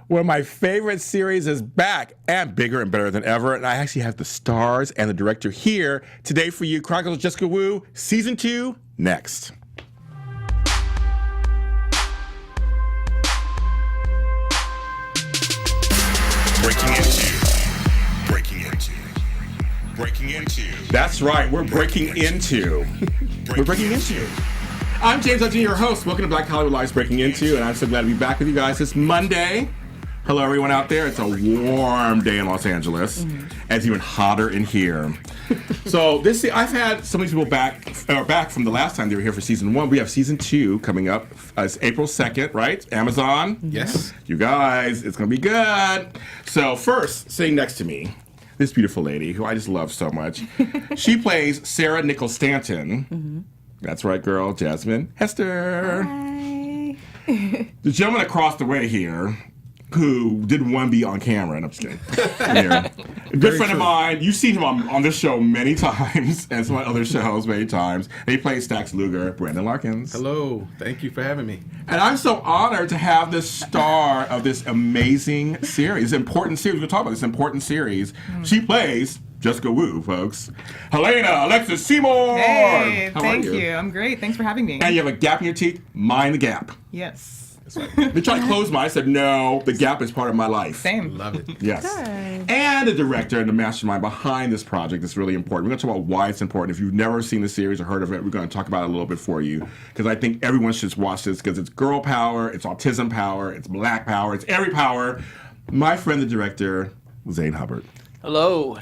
One of my favorite series is back and bigger and better than ever. And I actually have the stars and the director here today for you. Chronicles of Jessica Wu, Season 2, next. Breaking into. That's right, we're breaking into. We're breaking into. I'm James Hudson, your host. Welcome to Black Hollywood Live's Breaking Into, and I'm so glad to be back with you guys. It's Monday. Hello, everyone out there. It's a warm day in Los Angeles, and it's even hotter in here. So I've had some of these people back from the last time they were here for Season 1. We have Season 2 coming up. It's April 2nd, right? Amazon. Yes. You guys, it's going to be good. So first, sitting next to me, this beautiful lady who I just love so much. She plays Sarah Nichols Stanton. Mm-hmm. That's right, girl. Jasmine Hester. Hi. The gentleman across the way here who didn't want to be on camera. And I'm just kidding. Yeah. A good friend of mine. You've seen him on this show many times and some other shows many times. And he plays Stax Luger, Brandon Larkins. Hello. Thank you for having me. And I'm so honored to have the star of this amazing series, important series. We're going to talk about this important series. She plays Jessica Wu, folks. Helena Alexis Seymour. Hey, How thank are you? I'm great. Thanks for having me. And you have a gap in your teeth. Mind the gap. Yes. They tried to close mine. I said, no, the gap is part of my life. Same. Love it. Yes. Good. And the director and the mastermind behind this project is really important. We're going to talk about why it's important. If you've never seen the series or heard of it, we're going to talk about it a little bit for you. Because I think everyone should watch this because it's girl power, it's autism power, it's black power, it's every power. My friend, the director, Zane Hubbard. Hello.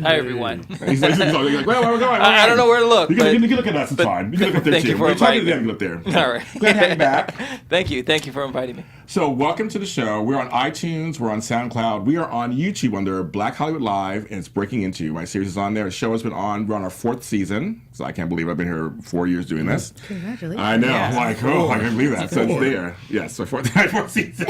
Hi, everyone. He's like, well, where are we going? I don't know where to look. You can look at us, it's fine. You can look up there, thank too. you for We're talking inviting to them, you look there. All right. Glad to have you back. Thank you. Thank you for inviting me. So welcome to the show. We're on iTunes. We're on SoundCloud. We are on YouTube under Black Hollywood Live, and it's Breaking Into. My series is on there. The show has been on. We're on our 4th season. So I can't believe I've been here 4 years doing this. Congratulations. I know. Yeah. I'm like, oh, I can't believe that. So it's there. Yes, so 4th season.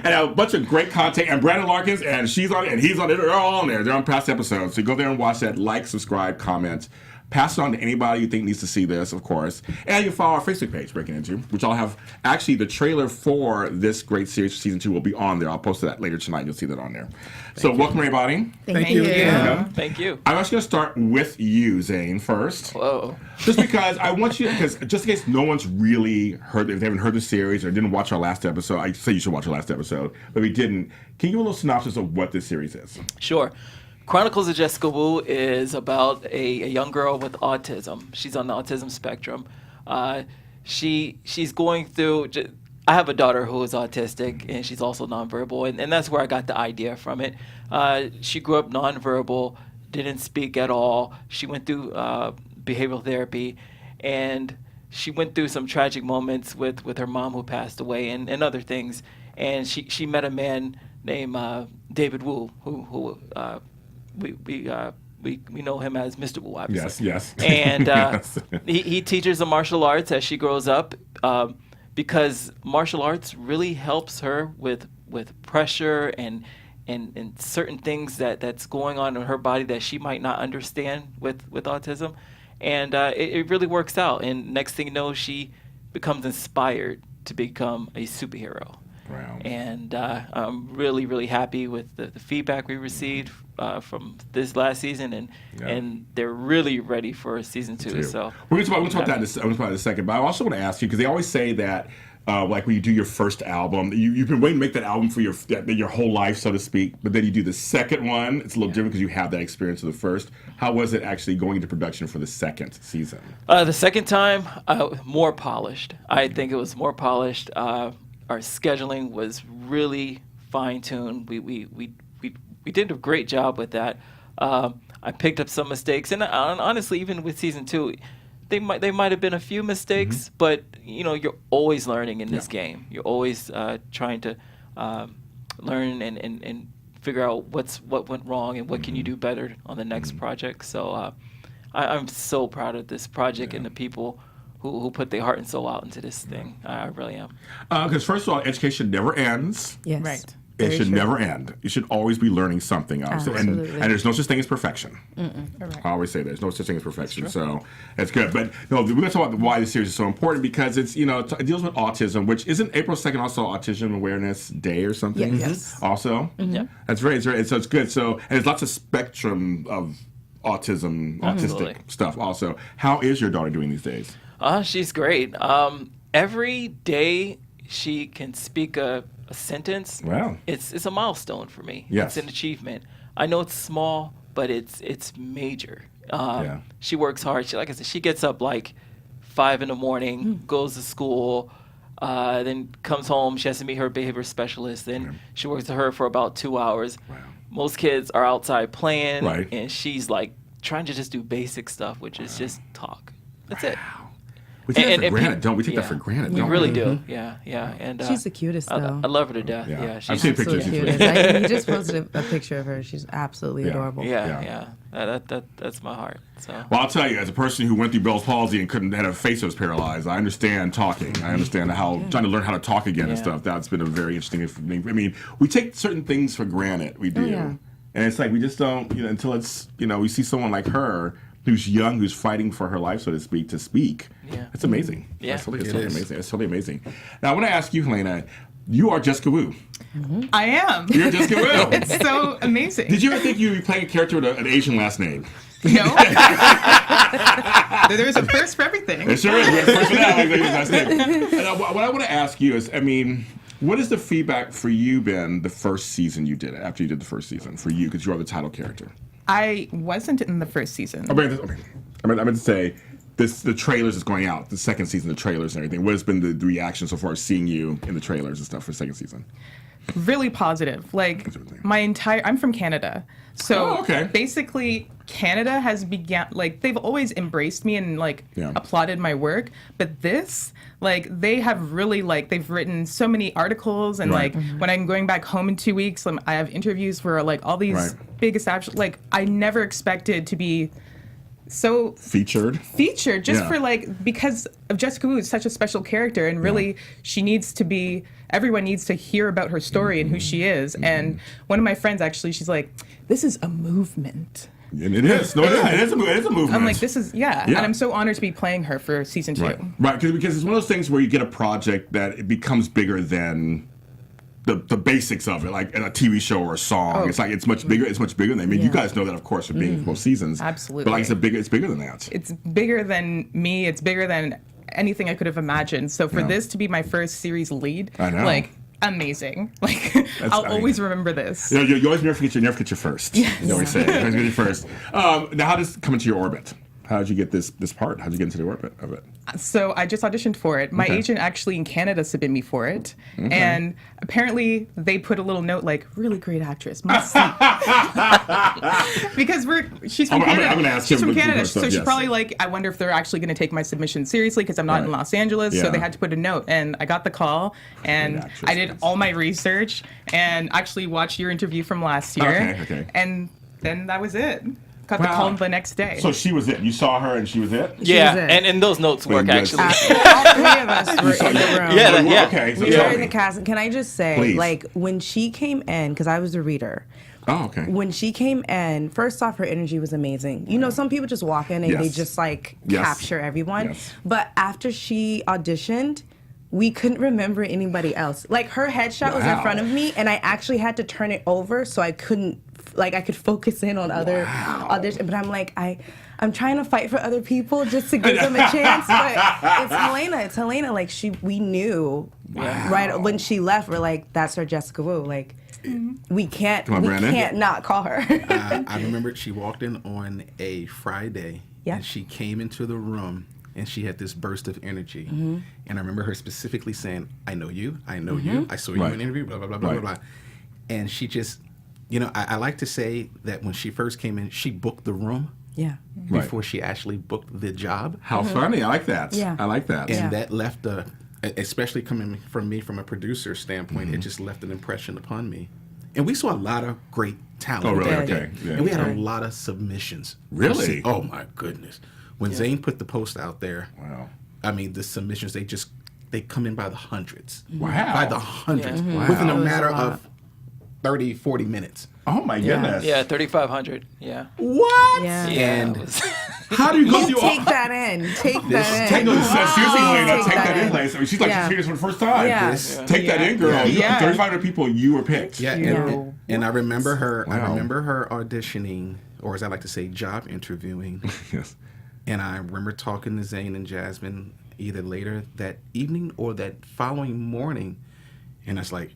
And a bunch of great content. And Brandon Larkins, and she's on it, and he's on it. They're all on there. They're on past episodes. So go there and watch that. Like, subscribe, comment. Pass it on to anybody you think needs to see this, of course. And you can follow our Facebook page, Breaking Into, which I'll have, actually, the trailer for this great series for Season 2 will be on there. I'll post that later tonight. You'll see that on there. So welcome, everybody. Thank you again. Yeah. Thank you. I'm actually going to start with you, Zane, first. Whoa. Just because I want you, because just in case no one's really heard, if they haven't heard the series or didn't watch our last episode, I say you should watch our last episode, but we didn't. Can you give a little synopsis of what this series is? Sure. Chronicles of Jessica Wu is about a young girl with autism. She's on the autism spectrum. She's going through. I have a daughter who is autistic, and she's also nonverbal, and that's where I got the idea from it. She grew up nonverbal, didn't speak at all. She went through behavioral therapy, and she went through some tragic moments with her mom who passed away and other things. And she met a man named David Wu, who we know him as Mr. Wu, obviously. Yes. And Yes. he teaches the martial arts as she grows up because martial arts really helps her with pressure and certain things that's going on in her body that she might not understand with autism. And it really works out. And next thing you know, she becomes inspired to become a superhero. Wow. And I'm really, really happy with the feedback we received from this last season, and they're really ready for Season 2. So we're going to talk about that in a second, but I also want to ask you, because they always say that like when you do your first album, you've been waiting to make that album for your whole life, so to speak, but then you do the second one, it's a little different because you have that experience of the first. How was it actually going into production for the second season? The second time, more polished. I think it was more polished. Our scheduling was really fine-tuned. We did a great job with that. I picked up some mistakes, and honestly, even with Season 2, they might have been a few mistakes, but you're always learning in this game. You're always trying to learn and figure out what went wrong and what can you do better on the next project. So I'm so proud of this project and the people who put their heart and soul out into this thing. I really am. Because first of all, education never ends. Yes. Right. It should never end. You should always be learning something, obviously. And there's no such thing as perfection. I always say there's no such thing as perfection. So it's good. But no, we're going to talk about why this series is so important because it's, it deals with autism, which isn't April 2nd also Autism Awareness Day or something? Yes. Also? Yeah. That's very, so it's good. So, and there's lots of spectrum of autistic stuff also. How is your daughter doing these days? She's great. Every day she can speak a sentence. Wow. It's a milestone for me. Yes. It's an achievement. I know it's small, but it's major. Yeah. She works hard. Like I said, she gets up like 5 a.m, goes to school, then comes home. She has to meet her behavior specialist. Then she works with her for about 2 hours. Wow. Most kids are outside playing, Right. and she's like trying to just do basic stuff, which is just talk. That's it. We take that for granted, people- don't we? Take that for granted, We don't really do. Yeah. And She's the cutest, I though. love her to death. Yeah. Yeah, I've she's seen pictures. Absolutely She's cutest. You just posted a picture of her. She's absolutely adorable. Yeah. That's my heart. So. Well, I'll tell you, as a person who went through Bell's palsy and couldn't had a face that was paralyzed, I understand talking. I understand trying to learn how to talk again and stuff. That's been a very interesting thing. I mean, we take certain things for granted. We do, and it's like we just don't. Until it's we see someone like her who's young, who's fighting for her life, so to speak, to speak. Yeah. It's amazing. Yeah. It's totally amazing. It's totally amazing. Now, I want to ask you, Helena. You are Jessica Wu. I am. You're Jessica Wu. It's so amazing. Did you ever think you'd be playing a character with an Asian last name? No. There's a first for everything. It sure is. We're first for that. Last name. And what I want to ask you is, what has the feedback for you been the first season you did it, after you did the first season, for you, because you are the title character? I wasn't in the first season. I meant to say, the trailers is going out, the second season, the trailers and everything. What has been the reaction so far as seeing you in the trailers and stuff for the second season? Really positive. Like I'm from Canada. So basically Canada has they've always embraced me and applauded my work. But this, they have really they've written so many articles and when I'm going back home in 2 weeks, I have interviews for all these big established, I never expected to be so featured just for because of Jessica Wu is such a special character and really everyone needs to hear about her story and who she is. And one of my friends actually, she's like, this is a movement. And it is. No, it is a movement. I'm like, this is, and I'm so honored to be playing her for season 2. Right, because it's one of those things where you get a project that it becomes bigger than the basics of it, like in a TV show or a song. It's much bigger. It's much bigger than. You guys know that, of course, for being both seasons. Absolutely. But it's bigger than that. It's bigger than me. It's bigger than anything I could have imagined. So for this to be my first series lead, I know. Amazing. I'll always remember this. You always never forget your first. Yes. You always say it. You always get your first. Now, how does it come into your orbit? How did you get this part? How did you get into the orbit of it? So I just auditioned for it. My agent actually in Canada submitted me for it. And apparently they put a little note really great actress, must see. Because she's from Canada. I'm gonna ask she's him from Canada. stuff, So she's yes. probably I wonder if they're actually going to take my submission seriously because I'm not in Los Angeles. So they had to put a note. And I got the call and I did all my research and actually watched your interview from last year. Okay. And then that was it. Got the call the next day. So she was it. You saw her and she was it? Yeah, was it. and those notes work actually. All 3 of us were in the room. Yeah. Okay. So We tell were in me. the cast. Can I just say, Please. when she came in, because I was the reader. Oh, okay. When she came in, first off, her energy was amazing. Some people just walk in and they just capture everyone. Yes. But after she auditioned, we couldn't remember anybody else. Her headshot was in front of me, and I actually had to turn it over so I couldn't, I could focus in on other auditions. But I'm trying to fight for other people just to give them a chance. But it's Helena. We knew right when she left. We're like, that's our Jessica Wu. We can't not call her. I remember she walked in on a Friday, and she came into the room, and she had this burst of energy. And I remember her specifically saying, I know you, you, I saw you in an interview, blah, blah, blah, blah, blah. And she just, I like to say that when she first came in, she booked the room. Yeah. Before she actually booked the job. How funny. I like that. Yeah. I like that. And that left especially coming from me from a producer standpoint, it just left an impression upon me. And we saw a lot of great talent. Oh, really? that Okay. day. Yeah. And we had a lot of submissions. Really? Oh, my goodness. When Zane put the post out there, Wow. the submissions, they come in by the hundreds. Wow. By the hundreds. Wow. Within a That was matter a lot. of 30, 40 minutes. Oh my goodness. Yeah, 3,500. Yeah. What? Yeah. And how do you go through Take that in. Take that in. Take that seriously, Helena. Take that in, in. place. I mean, she's like she's serious for the first time. Yeah. Take that in, girl. Yeah. 3,500 people, you were picked. Yeah, and I remember her. Wow. I remember her auditioning, or as I like to say, job interviewing. Yes. And I remember talking to Zane and Jasmine either later that evening or that following morning, and it's like,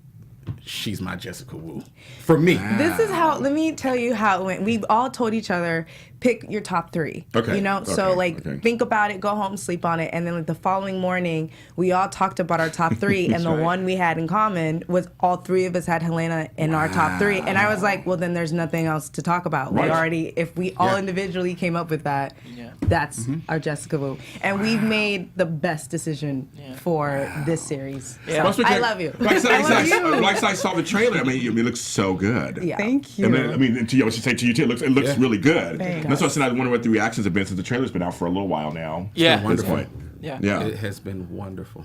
she's my Jessica Wu. For me. This is how, let me tell you how it went. We all told each other, pick your top 3. Okay. You know? So, think about it, go home, sleep on it. And then, the following morning, we all talked about our top 3. And the one we had in common was all 3 of us had Helena in our top 3. And I was like, well, then there's nothing else to talk about. Right. We already, if we all individually came up with that, that's our Jessica Wu. And we've made the best decision for this series. Yeah. So, I love you. Like I saw the trailer. I mean, it looks so good. Yeah. Thank you. And then, I mean, I should say to you too, it looks really good. Thanks. That's what I said. I wonder what the reactions have been since the trailer's been out for a little while now. Yeah. Wonderful. Yeah. It has been wonderful.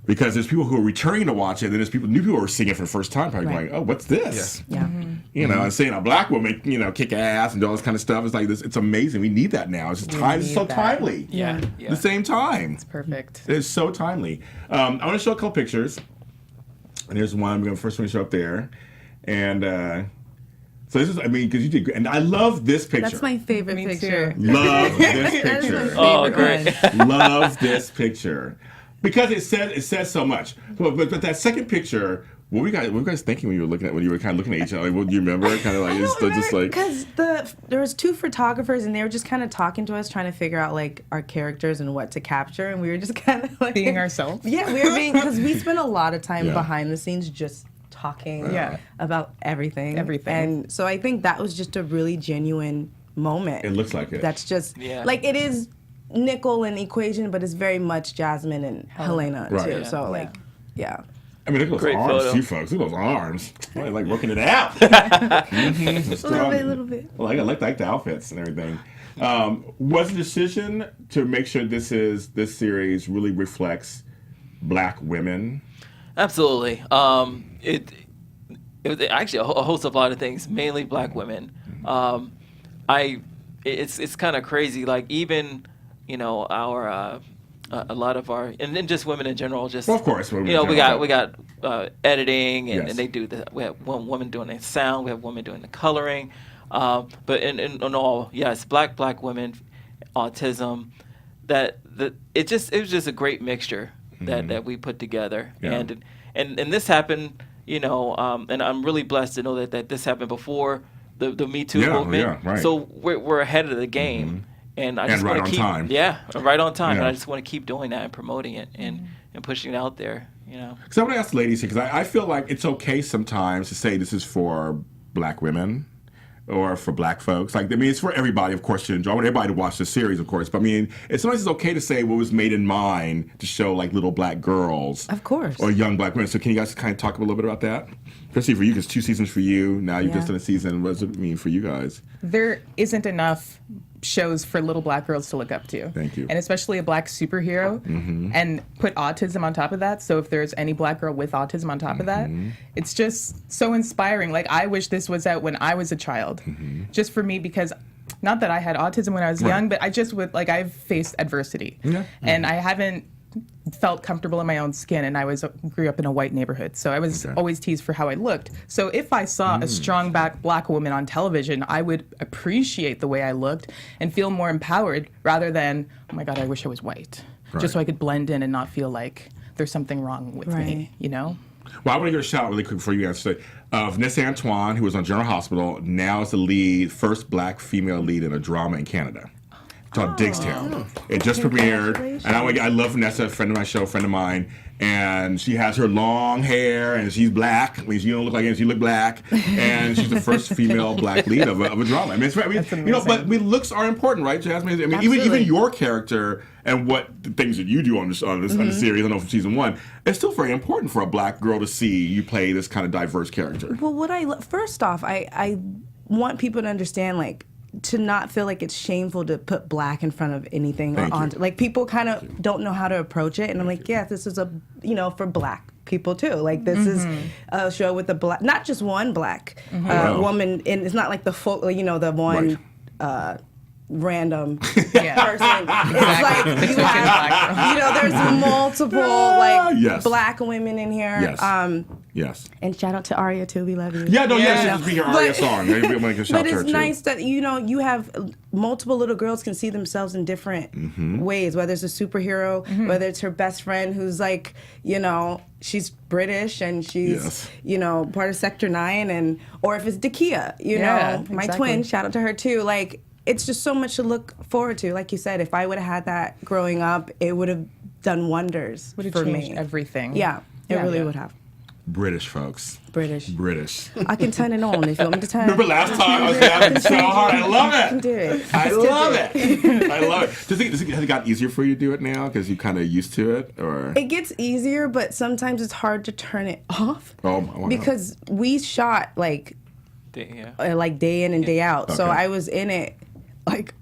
Because there's people who are returning to watch it, and then there's new people who are seeing it for the first time, probably going, "Oh, what's this?" Yeah. You know, and seeing a black woman, kick ass and do all this kind of stuff. It's like this. It's amazing. We need that now. It's just time. It's so timely. Yeah. At the same time. It's perfect. It's so timely. I want to show a couple pictures. And here's one. I'm going to first one to show up there. And so this is, because you did great. And I love this picture. That's my favorite picture. Love this That is my picture. Oh, favorite great. one. Love this picture. Because it says so much. But that second picture, what were you guys thinking when you were kind of looking at each other? What do you remember? Kind of like, just like. Because there was 2 photographers and they were just kind of talking to us, trying to figure out like our characters and what to capture, and we were just kind of like Being ourselves. Yeah, we were being, because we spent a lot of time behind the scenes just talking about everything. And so I think that was just a really genuine moment. It looks like it. That's just like, it is Nickel and Equation, but it's very much Jasmine and Helena Right. too. Yeah. So I mean, look at those Great arms, photo. too, folks. Look at those arms. Like working it out. a little bit. Well, I like the outfits and everything. Was the decision to make sure this series really reflects black women? Absolutely. It was actually a host of a lot of things, mainly black women. It's kind of crazy. Like, even our a lot of our, and then just women in general. Just, well, of course, we got editing, and they do we have one woman doing the sound, we have women doing the coloring, but in all, yes, black women, autism, it was just a great mixture that we put together, and this happened, and I'm really blessed to know that this happened before the Me Too movement. Right. So we're ahead of the game. And I just right want to on keep, time. Right on time. Yeah. And I just want to keep doing that and promoting it and pushing it out there. So I want to ask the ladies here, because I feel like it's okay sometimes to say this is for black women or for black folks. Like, I mean, it's for everybody, of course, to enjoy. I want everybody to watch the series, of course. But I mean, sometimes it's okay to say what was made in mind to show like little black girls, Of course. or young black women. So can you guys kind of talk a little bit about that, especially for you, because 2 seasons for you. Now you've just done a season. What does it mean for you guys? There isn't enough shows for little black girls to look up to. Thank you. And especially a black superhero, and put autism on top of that. So if there's any black girl with autism on top of that, it's just so inspiring. Like, I wish this was out when I was a child, just for me, because not that I had autism when I was young, but I just I've faced adversity, and I haven't felt comfortable in my own skin, and I grew up in a white neighborhood, so I was always teased for how I looked. So if I saw a strong black woman on television, I would appreciate the way I looked and feel more empowered, rather than, oh my God, I wish I was white, just so I could blend in and not feel like there's something wrong with me, Well, I want to give a shout out really quick before you guys say, Vanessa Antoine, who was on General Hospital, now is the first black female lead in a drama in Canada. It's called Digstown. It just premiered, and I love Vanessa, a friend of my show, friend of mine, and she has her long hair, and she's black. I mean, she don't look like it, she look black, and she's the first female black lead of a drama. I mean, but looks are important, right, Jasmine? I mean, even your character and what the things that you do on the series, I know from season 1, it's still very important for a black girl to see you play this kind of diverse character. Well, first off, I want people to understand, like, to not feel like it's shameful to put black in front of anything. Like, people kind of don't know how to approach it, and I'm like, this is for black people too. Like this is a show with a black, not just one black woman, and it's not like the the one. Random person. It's like you have, there's multiple black women in here. Yes. And shout out to Aria too. We love you. Yes, be your Aria song. But it's nice that you have multiple little girls can see themselves in different ways. Whether it's a superhero, whether it's her best friend who's like, she's British and she's part of Sector 9, or if it's Dakia, my twin. Shout out to her too. Like, it's just so much to look forward to. Like you said, if I would have had that growing up, it would have done wonders for me. Everything. Yeah, it really would have. British, folks. British. I can turn it on if you want me to turn. Remember last time I was laughing so hard. I love it. I can do it. I love it. I love it. Has it gotten easier for you to do it now because you kind of used to it, or? It gets easier, but sometimes it's hard to turn it off. Oh, wow. Because we shot like day in and day out, so I was in it like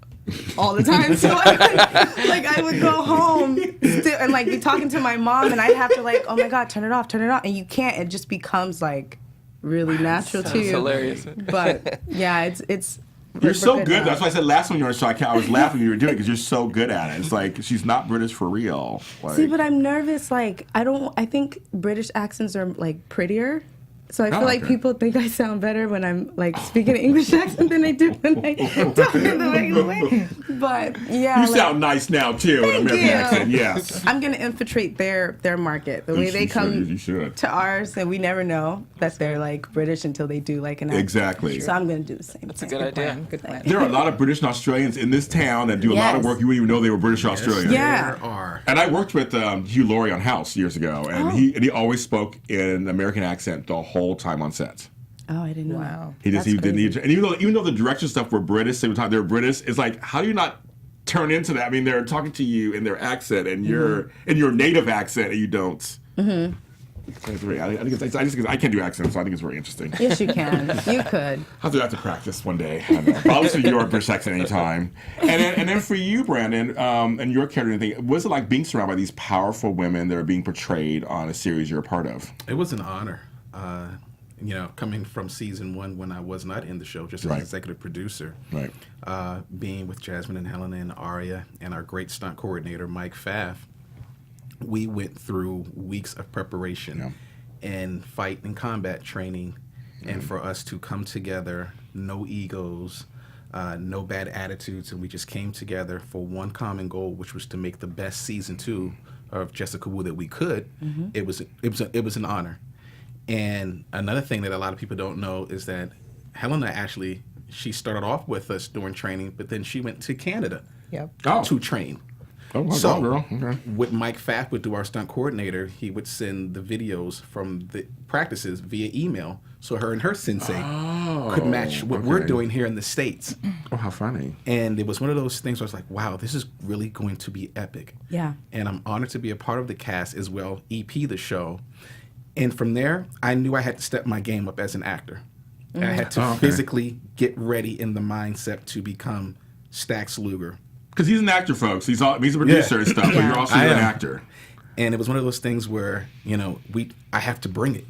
all the time. So I would go home still, and like be talking to my mom, and I'd have to like, oh my God, turn it off, and you can't. It just becomes like really natural to you. Hilarious. But yeah, it's. You're so good. That's why I said last time you were on the show, I was laughing when you were doing it because you're so good at it. It's like she's not British for real. See, but I'm nervous. Like I think British accents are like prettier. So I feel like people think I sound better when I'm like speaking an English accent than they do when I talk in the regular way. But yeah, you sound nice now too in American accent. Yes, I'm gonna infiltrate their market. The way they come to ours, and we never know that they're like British until they do like an accent. Exactly. So I'm gonna do the same. That's a good idea. Good plan. There are a lot of British and Australians in this town that do a lot of work. You wouldn't even know they were British or Australian. Yeah. There are. And I worked with Hugh Laurie on House years ago, and he always spoke in an American accent the whole time on set. Oh, I didn't know. Wow. He didn't need, and even though the direction stuff were British, they were British. It's like, how do you not turn into that? I mean, they're talking to you in their accent and you're in your native accent, and you don't. Mm-hmm. I can't do accents, so I think it's very interesting. Yes, you can. You could. I'll have to practice one day. I'll listen to your British accent anytime. And then for you, Brandon, and your character, what's it like being surrounded by these powerful women that are being portrayed on a series you're a part of? It was an honor. Coming from season 1 when I was not in the show, just as executive producer, being with Jasmine and Helena and Aria and our great stunt coordinator, Mike Pfaff, we went through weeks of preparation and fight and combat training, and for us to come together, no egos, no bad attitudes, and we just came together for one common goal, which was to make the best season 2 of Jessica Wu that we could. Mm-hmm. It was an honor. And another thing that a lot of people don't know is that Helena actually, she started off with us doing training, but then she went to Canada to train. Oh, so girl. Okay. What Mike Pfaff would do, our stunt coordinator, he would send the videos from the practices via email, so her and her sensei could match what we're doing here in the States. Oh, how funny. And it was one of those things where I was like, wow, this is really going to be epic. Yeah. And I'm honored to be a part of the cast as well, EP the show. And from there, I knew I had to step my game up as an actor. And I had to physically get ready in the mindset to become Stax Luger. Because he's an actor, folks. He's a producer and stuff, but you're also an actor. And it was one of those things where, I have to bring it.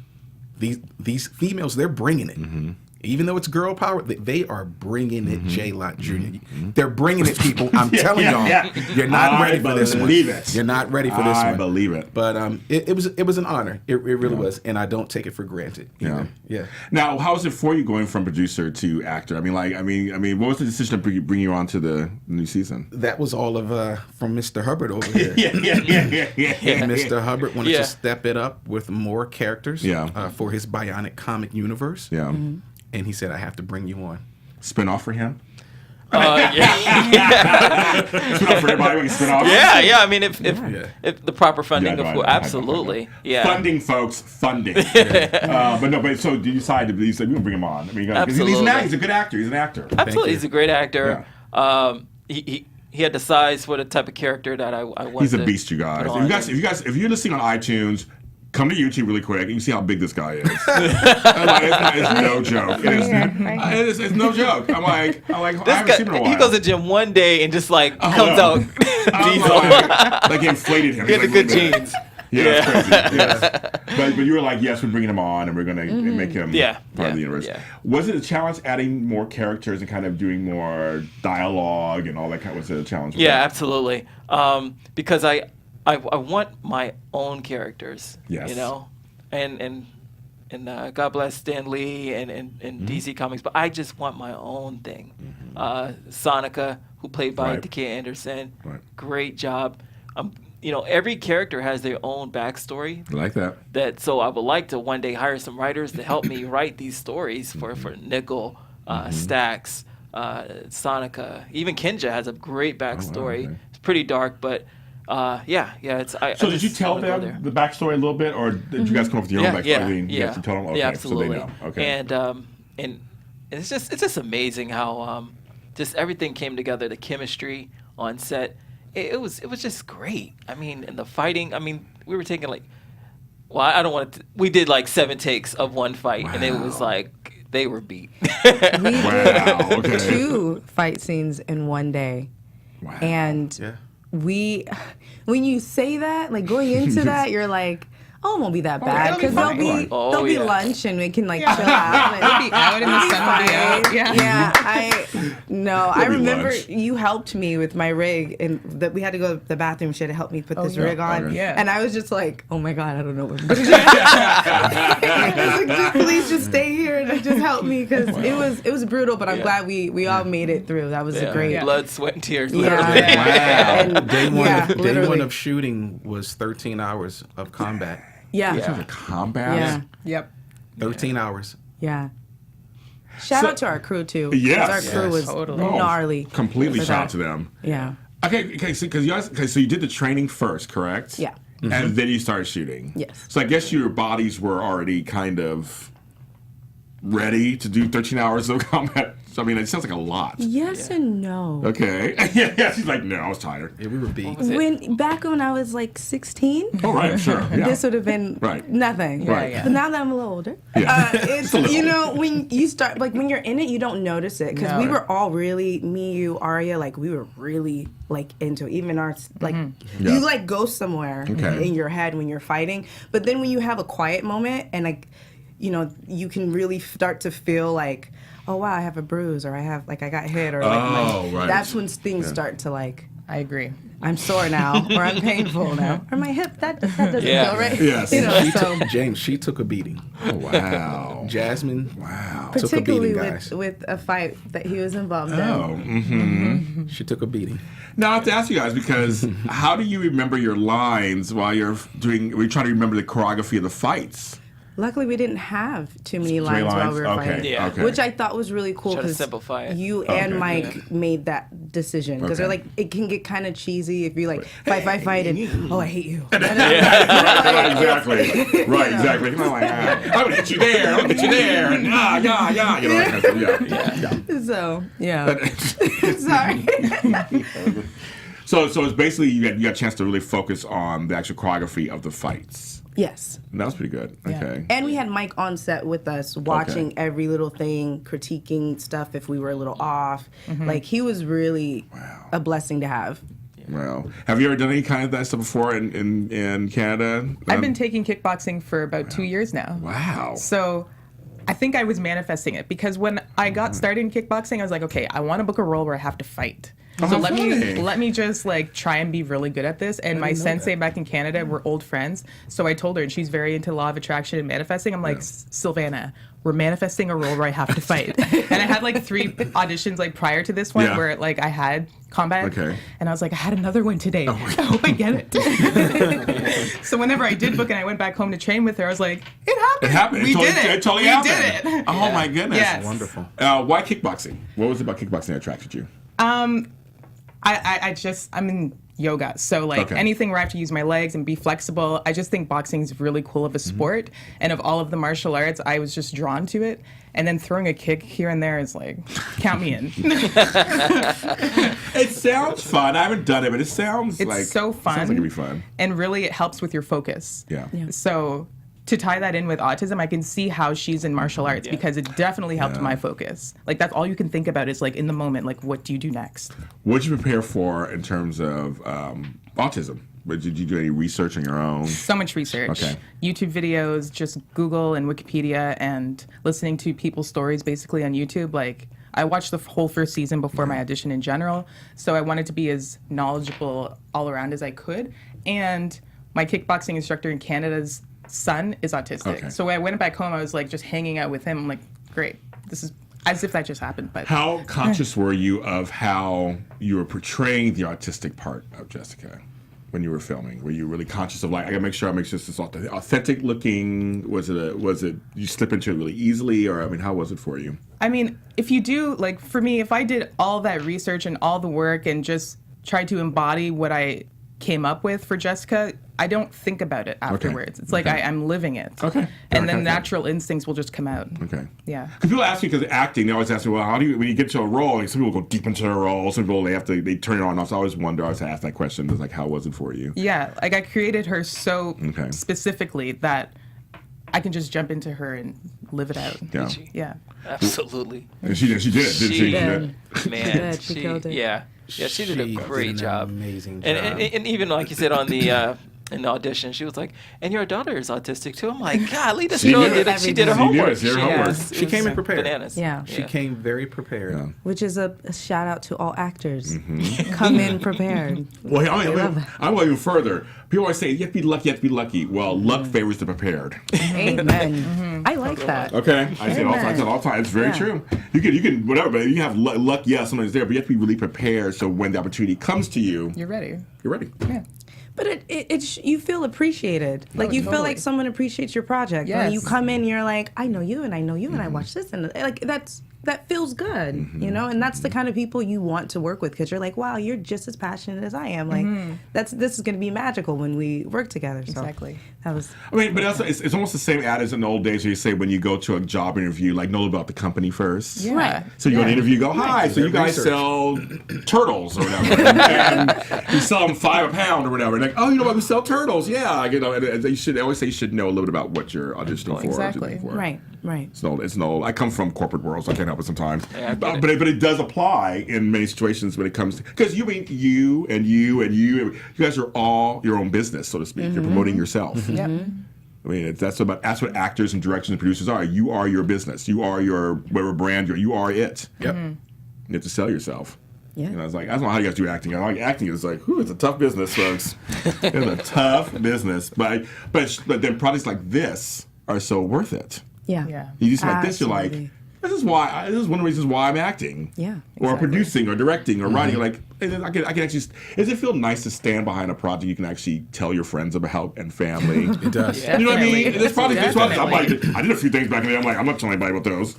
These females, they're bringing it. Mm-hmm. Even though it's girl power, they are bringing it, J-Lot Jr. Mm-hmm. They're bringing it, people. I'm telling y'all, you're not ready for this one. You're not ready for this one. I believe it. But it was an honor. It really was, and I don't take it for granted. Yeah. Now, how was it for you going from producer to actor? I mean, what was the decision to bring you on to the new season? That was all of from Mr. Hubbard over here. Yeah. Mr. Hubbard wanted to step it up with more characters for his Bionic comic universe. Yeah. Mm-hmm. And he said, I have to bring you on. Spin-off for him? Yeah. Spin-off for everybody? We can spin off? Yeah. I mean, if the proper funding, absolutely. Yeah. Funding, folks. Funding. But so you decided to we're going to bring him on. I mean, absolutely. He's a good actor. He's an actor. Absolutely. He's a great actor. Yeah. He had the size for the type of character that I wanted. He's a beast, you guys. If you're listening on iTunes, come to YouTube really quick, and you see how big this guy is. It's no joke. It's no joke. I'm like, I haven't seen him in a while. He goes to the gym one day and just comes out. Like inflated him. He had the good genes. It's crazy. But you were like, yes, we're bringing him on, and we're going to make him part of the universe. Yeah. Was it a challenge adding more characters and kind of doing more dialogue and all that kind of? Was it a challenge? Yeah, absolutely. Because I want my own characters. Yes. You know, and God bless Stan Lee and DC Comics, but I just want my own thing. Sonica, who played by T.K. Anderson, great job. You know, every character has their own backstory. I like that. So I would like to one day hire some writers to help me write these stories for Nickel, Stax, Sonica. Even Kinja has a great backstory. Oh, wow, It's pretty dark, but it's. So did you tell them the backstory a little bit, or did you guys come up with your own backstory? You actually tell them? Okay, absolutely. So they know. Okay. And it's just amazing how just everything came together. The chemistry on set, it was just great. I mean, and the fighting. I mean, we were taking I don't want to. We did 7 takes of one fight, and it was like they were beat. We did 2 fight scenes in one day, and. Yeah. When you say that, going into that, you're like, oh, it won't be that bad because there'll be lunch and we can chill out. We'll be out in the sun. I remember you helped me with my rig and that we had to go to the bathroom. She had to help me put this rig on, and I was just like, oh my god, I don't know what I'm doing. I was like, please just stay here and just help me because it was brutal, but I'm glad we all made it through. That was a great blood, sweat, and tears. Literally. Wow. Day one of shooting was 13 hours of combat. Yeah. Combat? Yeah. Yep. 13 hours. Yeah. Shout out to our crew, too. Yes. Our crew was gnarly. Completely shout out to them. Yeah. Okay, so you did the training first, correct? Yeah. And then you started shooting. Yes. So I guess your bodies were already kind of ready to do 13 hours of combat. So, I mean, it sounds like a lot. Yes and no. Okay. Yeah, she's like, no, I was tired. Yeah, we were beat. Back when I was 16. Oh, right, sure. Yeah. This would have been nothing. Right. But now that I'm a little older, it's, when you start, when you're in it, you don't notice it. Because we were all really, me, you, Arya, we were really, into it. Even our, you, go somewhere in your head when you're fighting. But then when you have a quiet moment and, you can really start to feel oh wow, I have a bruise, or I have I got hit, or that's when things start to I agree. I'm sore now, or I'm painful now, or my hip that doesn't feel right. Yes. James, she took a beating. Oh wow. Jasmine, took a particularly beating, guys. with a fight that he was involved in. Oh, she took a beating. Now I have to ask you guys because how do you remember your lines while you're trying to remember the choreography of the fights? Luckily, we didn't have too many lines while we were fighting, which I thought was really cool because you and Mike made that decision because they're it can get kind of cheesy if you fight and I hate you. Exactly. Exactly. I'm gonna hit you there. I'm gonna hit you there. And So sorry. So it's basically you got a chance to really focus on the actual choreography of the fights. Yes. That was pretty good. Yeah. Okay. And we had Mike on set with us, watching every little thing, critiquing stuff if we were a little off. He was really a blessing to have. Wow. Have you ever done any kind of that stuff before in Canada? I've been taking kickboxing for about 2 years now. Wow. So I think I was manifesting it because when I got started in kickboxing, I was like, okay, I want to book a role where I have to fight. So let me just try and be really good at this. And my sensei back in Canada, we're old friends. So I told her, and she's very into law of attraction and manifesting. I'm like, Sylvana, we're manifesting a role where I have to fight. And I had 3 auditions prior to this one where I had combat. Okay. And I was like, I had another one today. I hope I get it. So whenever I did book and I went back home to train with her, I was like, it happened. It happened. We did it. It totally happened. We did it. Oh my goodness. Yes. Wonderful. Why kickboxing? What was it about kickboxing that attracted you? I'm in yoga. So anything where I have to use my legs and be flexible, I just think boxing is really cool of a sport. And of all of the martial arts, I was just drawn to it. And then throwing a kick here and there is count me in. It sounds fun. I haven't done it, but it sounds it's so fun. It sounds like it'd be fun. And really it helps with your focus. Yeah. So to tie that in with autism, I can see how she's in martial arts because it definitely helped my focus. That's all you can think about is in the moment, what do you do next? What did you prepare for in terms of autism? But did you do any research on your own? So much research. Okay. YouTube videos, just Google and Wikipedia, and listening to people's stories basically on YouTube. Like, I watched the whole first season before my audition in general, so I wanted to be as knowledgeable all around as I could. And my kickboxing instructor in Canada's son is autistic. Okay. So when I went back home, I was like just hanging out with him. I'm like, great, this is as if that just happened. But how conscious were you of how you were portraying the autistic part of Jessica when you were filming? Were you really conscious of, like, I gotta make sure this is authentic looking? Was it you slip into it really easily, or I mean, how was it for you? I mean, if you do, like, for me, if I did all that research and all the work and just tried to embody what I came up with for Jessica, I don't think about it afterwards. Okay. It's like I'm living it. Okay. And then natural instincts will just come out. Okay. Yeah. Because people ask me, because acting, they always ask me, well, how do you, when you get to a role, like some people go deep into a role, some people, they turn it on. So I always ask that question, like, how was it for you? Yeah. Like, I created her so specifically that I can just jump into her and live it out. Yeah. Yeah. Absolutely. And she did it, didn't she? Man, she killed it. Yeah, she did a great job. Amazing job. And even like you said on the in the audition, she was like, "And your daughter is autistic too." I'm like, "Golly, this girl she did her homework. She came in prepared. Bananas. Yeah. She came very prepared. Yeah. Which is a shout out to all actors. Come in prepared. Well, I go even further. People always say, you have to be lucky, you have to be lucky. Well, luck favors the prepared. Amen. I like that. Okay. I say it all the time. It's very true. You can, whatever, but you can have luck, yes, somebody's there, but you have to be really prepared so when the opportunity comes to you, you're ready. You're ready. Yeah. But you feel appreciated. Like, you feel like someone appreciates your project. Yes. When you come in, you're like, I know you, and I know you, and I watch this, and like that feels good, you know. And that's the kind of people you want to work with, because you're like, wow, you're just as passionate as I am. Like, this is going to be magical when we work together. So exactly. That was. I mean, but also it's almost the same ad as in the old days where you say when you go to a job interview, like, know about the company first. Yeah. Right. So you go to an interview, you go, hi, so you guys sell turtles or whatever, and you sell them $5 a pound or whatever. And like, oh, you know what, we sell turtles, yeah. You know, and they always say you should know a little bit about what you're auditioning for. Exactly. Right. It's an old. I come from corporate world, so I can't help it sometimes. Yeah, but it does apply in many situations when it comes to, because you guys are all your own business, so to speak. You're promoting yourself. Yep. I mean, that's what actors and directors and producers are. You are your business. You are your whatever brand you are it. Yep. You have to sell yourself. Yeah. You know, it's like, I don't know how you guys do acting. I like acting. It's like, it's a tough business, folks. It's a tough business. But then projects like this are so worth it. Yeah. You do something like this, you're like, this is one of the reasons why I'm acting. Yeah. Or producing or directing or writing. Like, I can actually, does it feel nice to stand behind a project you can actually tell your friends about and family? It does. You know what I mean? This project, I did a few things back in the day. I'm like, I'm not telling anybody about those.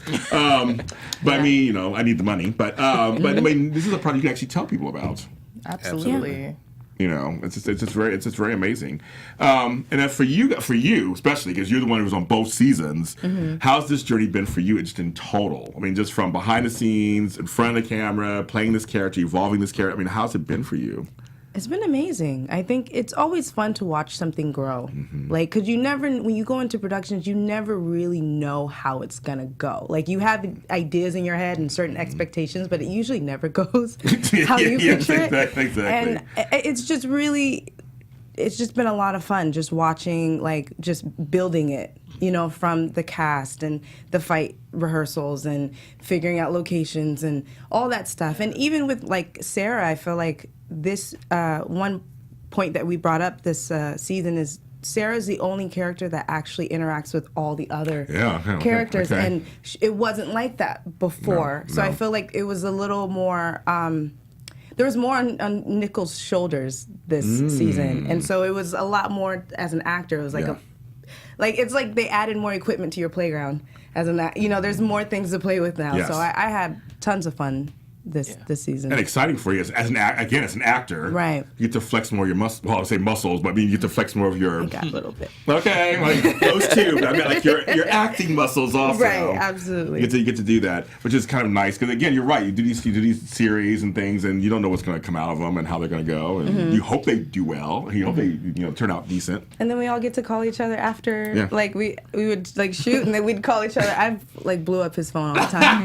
But I mean, you know, I need the money. But I mean, this is a project you can actually tell people about. Absolutely. You know, it's just very amazing. And then for you especially, because you're the one who was on both seasons, how's this journey been for you just in total? I mean, just from behind the scenes, in front of the camera, playing this character, evolving this character. I mean, how's it been for you? It's been amazing. I think it's always fun to watch something grow. Like, because when you go into productions, you never really know how it's going to go. Like, you have ideas in your head and certain expectations, but it usually never goes how you picture it. Exactly. And it's just been a lot of fun just watching, like, just building it, you know, from the cast and the fight rehearsals and figuring out locations and all that stuff. And even with, like, Sarah, I feel like this one point that we brought up this season is Sarah's the only character that actually interacts with all the other characters, and it wasn't like that before. So I feel like it was a little more. There was more on Nicole's shoulders this season, and so it was a lot more as an actor. It was like it's like they added more equipment to your playground as an you know. There's more things to play with now, so I had tons of fun this season. And exciting for you as an actor. Right. You get to flex more of your I say muscles, but I mean you get to flex more of your. I got a little bit. Okay, like those two. But I mean, like your acting muscles also. Right, absolutely. You get to do that, which is kind of nice because again, you're right. You do these series and things, and you don't know what's going to come out of them and how they're going to go, and you hope they do well. You hope they turn out decent. And then we all get to call each other after. Yeah. Like we would like shoot, and then we'd call each other. I like blew up his phone all the time.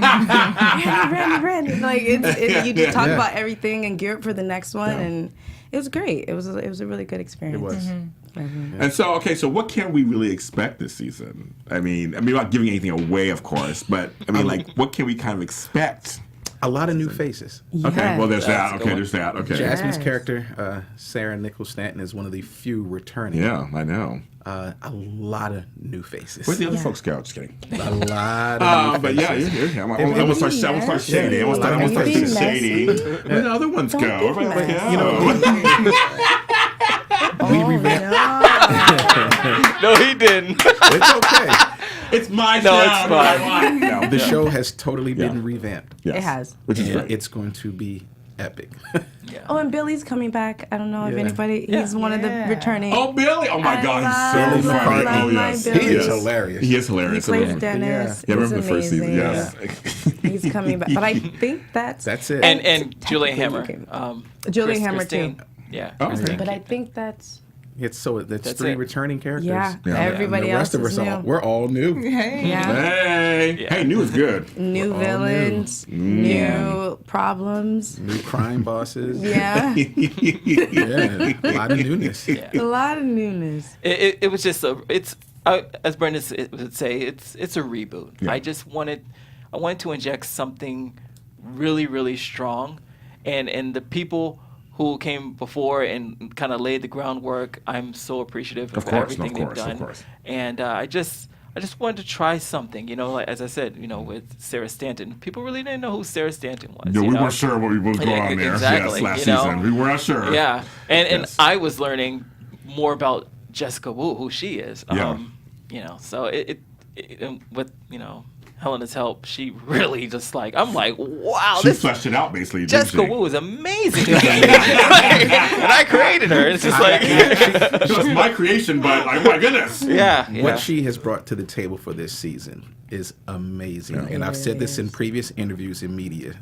Randy. Like You just talk about everything and gear up for the next one, and it was great. It was a really good experience. It was. And so, so what can we really expect this season? I mean, without giving anything away, of course, but I mean, like, what can we kind of expect? A lot of new faces. Yes. Okay, well, there's that. Okay, there's that. Okay. Jasmine's character, Sarah Nichols Stanton, is one of the few returning. Yeah, I know. A lot of new faces. Where'd the other folks go? Just kidding. A lot of new faces. But yeah, I'm gonna start shading. I'm gonna start being shady. Where the other ones go? Everybody like, We revamped. No, he didn't. It's okay. It's my show. No, it's fine. No. The show has totally been revamped. Yes. It has. Which is And great. it's going to be epic. Oh, and Billy's coming back. I don't know if anybody. He's one of the returning. Oh, Billy! Oh my God, he's so love funny. my Oh yes, Billy. He is hilarious. He is hilarious. He plays Dennis. Yeah, I It's remember the first season. amazing. Yes. He's coming back, but I think that's That's it. And Julie Hammer. Julie Hammer Christine. too. Yeah. Oh, Christine. But I think that's That's That's three it. returning characters. Yeah, Yeah. everybody And the rest else of is us new. we're all new. Yeah. Hey, new is good. New We're all villains, new problems. New crime bosses. Yeah, Yeah, a lot of newness. Yeah. a lot of newness. It was just as Brendan would say, it's a reboot. Yeah. I wanted to inject something really, really strong, and the people who came before and kind of laid the groundwork, I'm so appreciative of everything they've done. Of course. And I just wanted to try something, like, as I said, with Sarah Stanton. People really didn't know who Sarah Stanton was. Yeah, we weren't sure what was going on there. Exactly, Yes, last season. We were not sure. Yeah, and Yes. I was learning more about Jessica Wu, who she is. Yeah. So it with Helena's help, she really just I'm like, wow, She this fleshed it out basically. Jessica didn't she? Wu is amazing. And I created her. It's just It was my creation, but oh my goodness. yeah. What she has brought to the table for this season is amazing. Yeah. And I've said this in previous interviews in media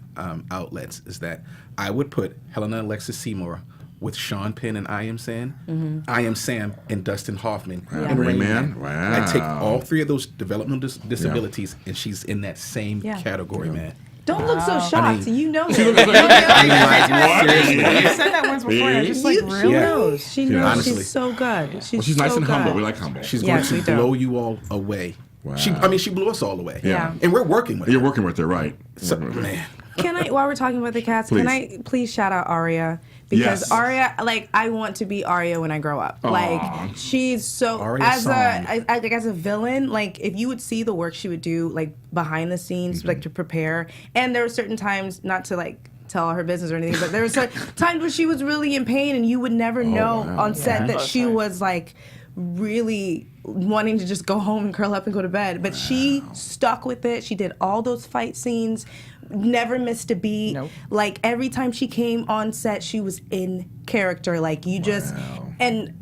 outlets, is that I would put Helena Alexis Seymour with Sean Penn and I Am Sam, I Am Sam and Dustin Hoffman and Rain Rain Man? Man. Wow. I take all three of those developmental disabilities, and she's in that same category, man. Don't look so shocked. mean- you know She it. looks like, You what? said that once before, and I was just like, She really? knows. She knows. Honestly. She's so good. Well, she's nice so and humble. good. We like humble. She's Yes, going we to do. blow you all away. Wow. She blew us all away. Yeah. And we're working with her. You're working with her, right? So, Working with her. man. Can I, while we're talking about the cast, Please. can I please shout out Aria? Because Yes. Aria, I want to be Aria when I grow up. Aw. Like, she's so, Aria as song. as a villain, if you would see the work she would do, behind the scenes, to prepare. And there were certain times, not to, tell her business or anything, but there were certain times where she was really in pain, and you would never know wow. on set that she was, really wanting to just go home and curl up and go to bed. But she stuck with it. She did all those fight scenes, never missed a beat. Nope. Every time she came on set, she was in character. And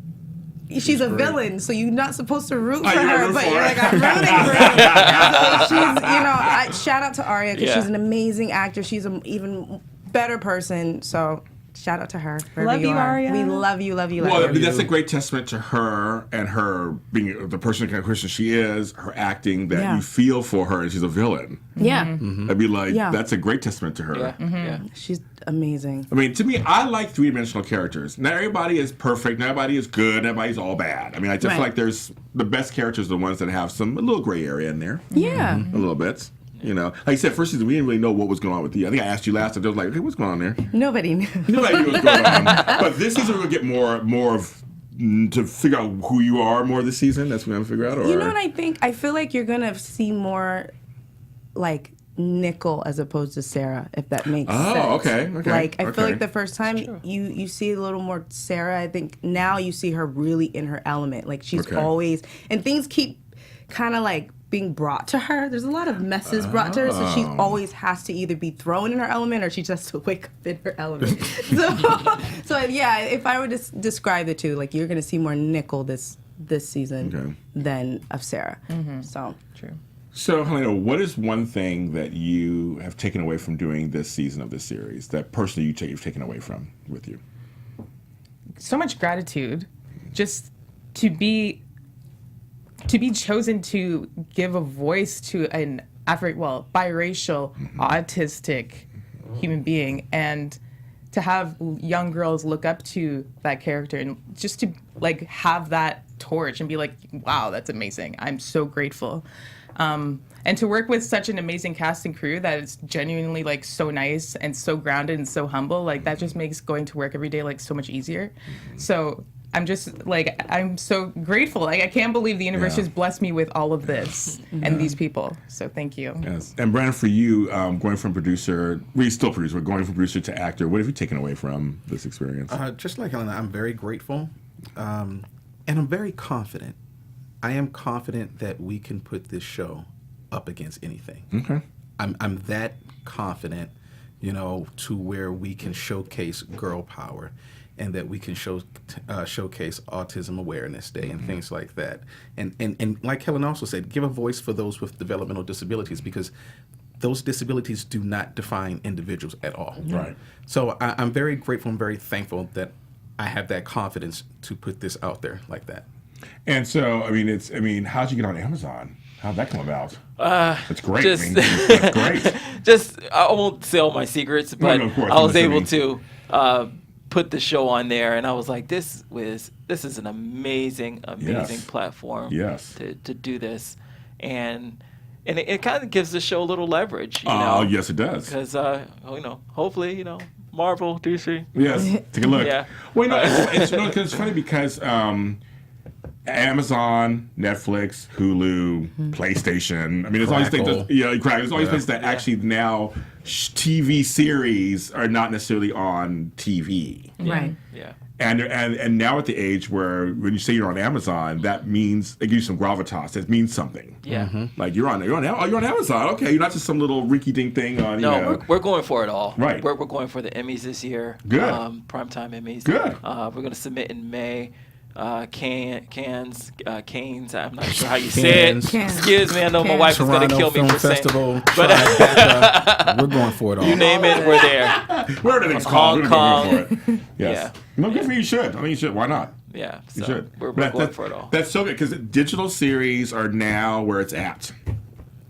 she's a villain, so you're not supposed to root for her, but you're I'm rooting for her. So she's, shout out to Aria, because she's an amazing actor. She's an even better person, so shout out to her. Love you, Aria. We love you, love you, love Well, you. that's a great testament to her and her being the person, kind of person she is, her acting, that Yeah. you feel for her and she's a villain. Yeah. I'd be like, Yeah. that's a great testament to her. Yeah. Yeah. She's amazing. I mean, to me, I like three-dimensional characters. Not everybody is perfect. Not everybody is good. Not everybody's all bad. I mean, I just feel like there's the best characters are the ones that have a little gray area in there. Yeah. A little bit. Like you said, first season, we didn't really know what was going on with you. I think I asked you last time. I was like, hey, what's going on there? Nobody knew. Nobody knew what was going on. But this season, we're going to get more of to figure out who you are more this season. That's what I'm going to figure out. Or? You know what I think? I feel like you're going to see more, Nickel as opposed to Sarah, if that makes sense. Oh, okay. I feel like the first time you see a little more Sarah, I think now you see her really in her element. She's always, and things keep kind of being brought to her. There's a lot of messes brought to her, so she always has to either be thrown in her element or she just has to wake up in her element. so yeah, if I were to describe the two, you're going to see more Nickel this season than of Sarah. So True. So, Helena, what is one thing that you have taken away from doing this season of this series that personally you've taken away from with you? So much gratitude, just to be chosen to give a voice to an biracial, autistic human being, and to have young girls look up to that character and just to like have that torch and be like, wow, that's amazing. I'm so grateful. And to work with such an amazing cast and crew that is genuinely like so nice and so grounded and so humble, like that just makes going to work every day like so much easier. So I'm just like, I'm so grateful. Like I can't believe the universe has blessed me with all of this and these people. So thank you. Yes. And Brandon, for you, going from producer, still producer, but going from producer to actor, what have you taken away from this experience? Just like Helena, I'm very grateful, and I'm very confident. I am confident that we can put this show up against anything. Okay. I'm that confident, to where we can showcase girl power, and that we can showcase Autism Awareness Day and things like that. And like Helen also said, give a voice for those with developmental disabilities, because those disabilities do not define individuals at all. Right. So I'm very grateful and very thankful that I have that confidence to put this out there like that. And so, how'd you get on Amazon? How'd that come about? That's great. That's great. I won't say all my secrets, but I was able to put the show on there, and I was like, this is an amazing platform to do this. And it kind of gives the show a little leverage. Oh, yes, it does. Because, hopefully, Marvel, DC. Yes, take a look. Yeah. Well, it's funny because Amazon, Netflix, Hulu, PlayStation. There's all these things. There's all these places that actually now TV series are not necessarily on TV. Right. Yeah. And now at the age where when you say you're on Amazon, that means it gives you some gravitas. It means something. Yeah. Like you're on Amazon. Okay, you're not just some little rinky-dink thing on. We're going for it all. Right. We're going for the Emmys this year. Good. Primetime Emmys. Good. We're going to submit in May. Canes. I'm not sure how you say it. Excuse me, I know my wife is going to kill me for Festival, saying. But we're going for it all. You name it, we're there. Where everything's called, Hong Kong. We're going for it. Yes. Yeah. Good for you. You should. You should. Why not? Yeah. You So should. we're going for it all. That's so good because digital series are now where it's at.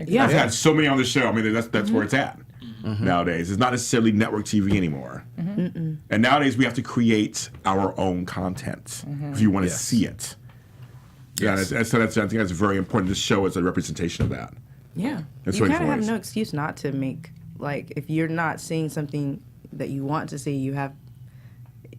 Yeah. I've had so many on the show. That's where it's at. Nowadays. It's not necessarily network TV anymore. And nowadays we have to create our own content if you want to see it. Yes. Yeah, so I think that's very important. This show is a representation of that. Yeah. That's you really kind of have nice. no excuse not to make, like, if you're not seeing something that you want to see, you have,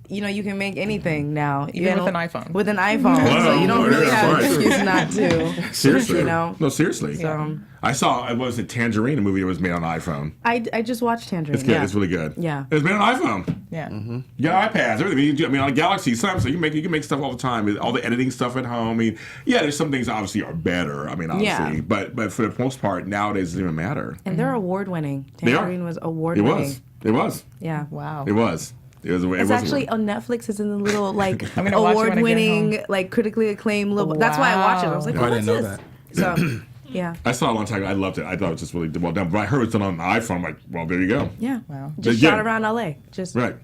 you can make anything now. Even with an iPhone. With an iPhone. So you don't really have an excuse not to. Seriously. No, seriously. So, I saw, Tangerine, a movie that was made on iPhone. I just watched Tangerine. It's good. Yeah. It's really good. Yeah. It was made on iPhone. Yeah. You got iPads, everything. On a Galaxy, so you can make stuff all the time. All the editing stuff at home. There's some things obviously are better. Obviously, Yeah. but for the most part, nowadays it doesn't even matter. And they're award winning. They are. Tangerine was award winning. It was. Yeah. Wow. It was. It's actually on Netflix. It's in the little I'm gonna watch it when I get award-winning, home. like critically acclaimed little. That's why I watched it. I was like, I what's didn't know this? that. So, yeah. I saw it a long time ago. I loved it. I thought it was just really well done. But I heard it's done on an iPhone. I'm like, well, there you go. Yeah. Wow. Just Yeah. shot around LA. Just Right.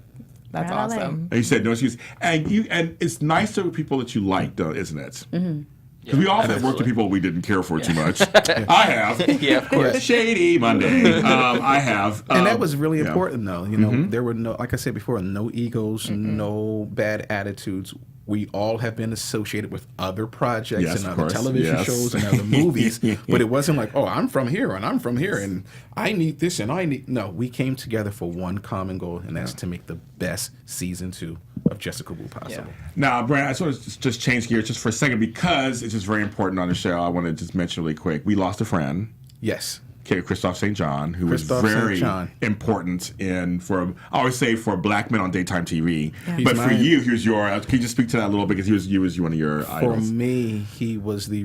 That's around LA. awesome. And you said no excuse. And it's nice to people that you like, though, isn't it? Mm-hmm. Because we often have worked with people we didn't care for too much. I have. Yeah, of course. Shady Monday. I have. And that was really important, though. There were no, like I said before, no egos, no bad attitudes. We all have been associated with other projects and other television shows and other movies, but it wasn't like, oh, I'm from here and I'm from here and I need this and I need. No, we came together for one common goal, and that's to make the best season 2 of Jessica Wu possible. Yeah. Now, Brandon, I just want to just change gears just for a second because it's just very important on the show. I want to just mention really quick. We lost a friend. Yes. Christophe St. John, who was very important I always say for black men on daytime TV. Yeah. But for you, here's your. Can you just speak to that a little bit? Because he was one of your idols. For me, he was the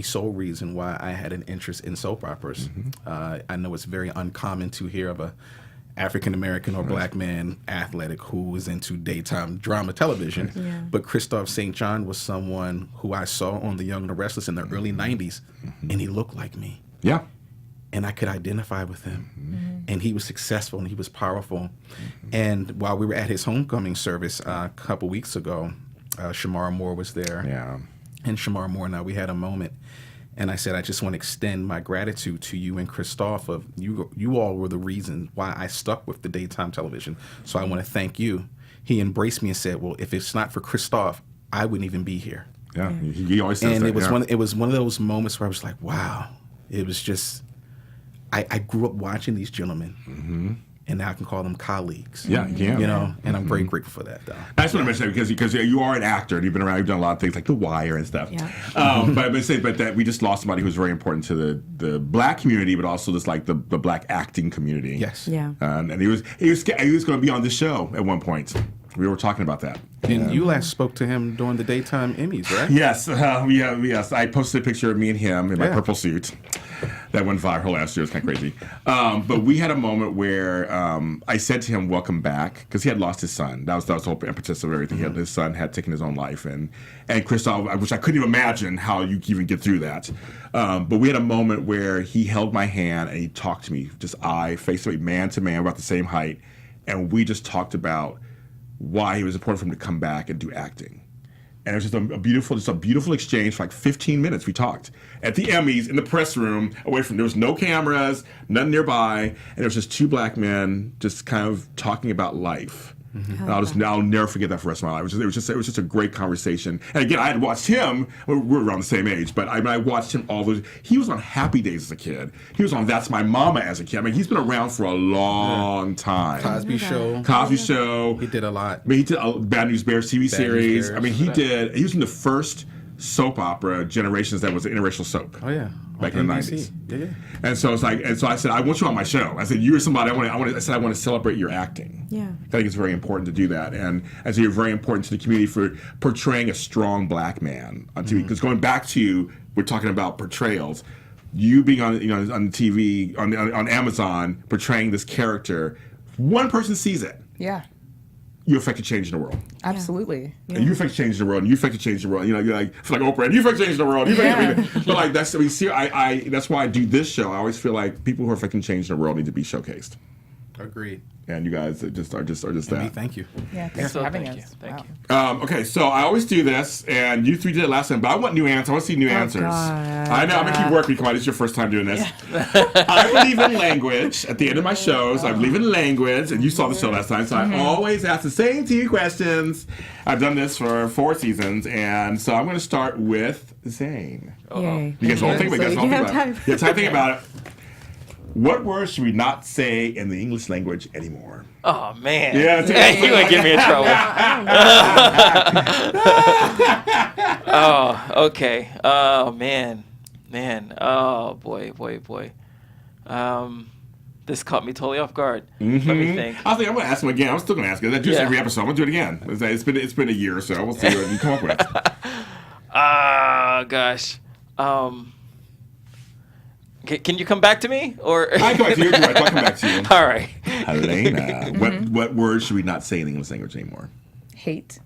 sole reason why I had an interest in soap operas. I know it's very uncommon to hear of a African American or black man athletic who is into daytime drama television. Yeah. But Christophe St. John was someone who I saw on The Young and the Restless in the early 90s, and he looked like me. Yeah. And I could identify with him. And he was successful and he was powerful. And while we were at his homecoming service a couple weeks ago, Shamar Moore was there. Yeah. And Shamar Moore and I, we had a moment. And I said, I just want to extend my gratitude to you and Christophe. Of you all were the reason why I stuck with the daytime television. So I want to thank you. He embraced me and said, well, if it's not for Christophe, I wouldn't even be here. Yeah, he always says and that. And it was one of those moments where I was like, wow. It was just, I grew up watching these gentlemen. And now I can call them colleagues. Yeah, yeah. You know, and I'm very grateful for that, though. I just want to mention that because you are an actor and you've been around, you've done a lot of things like The Wire and stuff. Yeah. But that we just lost somebody who's very important to the black community, but also just like the black acting community. Yes. Yeah. And he was going to be on the show at one point. We were talking about that. And you last spoke to him during the daytime Emmys, right? Yes, yes. I posted a picture of me and him in my purple suit. That went viral last year. It was kind of crazy. But we had a moment where I said to him, welcome back, because he had lost his son. That was the whole impetus of everything. His son had taken his own life. And Christophe, which I couldn't even imagine how you could even get through that. But we had a moment where he held my hand and he talked to me, just face to face, man to man, about the same height. And we just talked about why it was important for him to come back and do acting. And it was just a beautiful exchange for like 15 minutes. We talked at the Emmys in the press room, there was no cameras, none nearby, and it was just two black men just kind of talking about life. And I'll never forget that for the rest of my life. It was just a great conversation. And again, I had watched him. We're around the same age, but I watched him all those. He was on Happy Days as a kid. He was on That's My Mama as a kid. I mean, he's been around for a long time. Cosby Show. He did a lot. I mean, he did Bad News Bears TV series. I mean, he was in the first soap opera Generations that was an interracial soap. Oh yeah, back in the 90s. Yeah. And so it's like, I said, I want you on my show. I said, you're somebody I want to celebrate your acting. Yeah. I think it's very important to do that, and I say you're very important to the community for portraying a strong black man on TV. Because going back to we're talking about portrayals, you being on TV on Amazon portraying this character, one person sees it. Yeah. You affect a change in the world. Absolutely. Yeah. And you affect change in the world, and you affect change in the world. You know, you're like Oprah, and you affect change in the world. You affect everything. But like that's that's why I do this show. I always feel like people who are affecting change in the world need to be showcased. Agreed. And you guys are just that. Thank you. Yeah, thanks for having us. Thank you. Okay, so I always do this, and you three did it last time, but I want new answers. I want to see new answers. God. I know, I'm going to keep working. Come on, it's your first time doing this. Yeah. I believe in language. At the end of my shows, I believe in language, and you saw the show last time, so I always ask the same two questions. I've done this for 4 seasons, and so I'm going to start with Zane. Yay. You guys all think about it. You have time. You have time to think about it. What words should we not say in the English language anymore? Oh, man. Yeah, you're going to get me in trouble. Oh, okay. Oh, man. Oh, boy. This caught me totally off guard. Let me think. I'm going to ask him again. I'm still going to ask him. I do this every episode. I'm going to do it again. It's been a year or so. We'll see what you come up with. Gosh. Can you come back to me? Or I come back to you. I'll come back to you. All right. Helena, what words should we not say in the English language anymore? Hate.